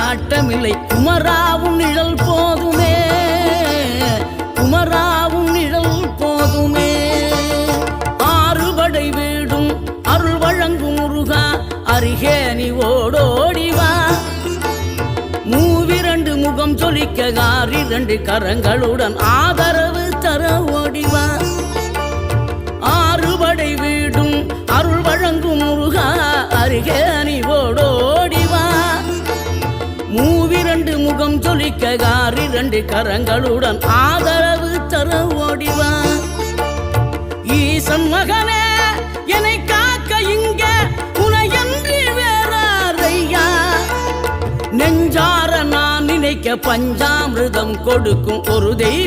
நாட்டமில்லை குமராவும் நிழல் போதுமே, குமராவும் நிழல் போதுமே. ஆறுபடை வீடும் அருள் வழங்கும் முருகா அருகே நீ ஓடோடிவா. மூவிரண்டு முகம் சொலிக்க ஆறிரண்டு கரங்களுடன் ஆதரவு தர ஓடிவா. ஆறுபடை வீடும் அருள் வழங்கும் முருகா அருகே நீ ஓடோடிவா. மூவிரண்டு முகம் சொலிக்க ஆறிரண்டு கரங்களுடன் ஆதரவு தர ஓடிவா. ஈசன் மகனே என்னை காக்க இங்க உனையன்றி வேறாரையா. நெஞ்சார நான் நினைக்க பஞ்சாமிர்தம் கொடுக்கும் ஒரு தெய்வம்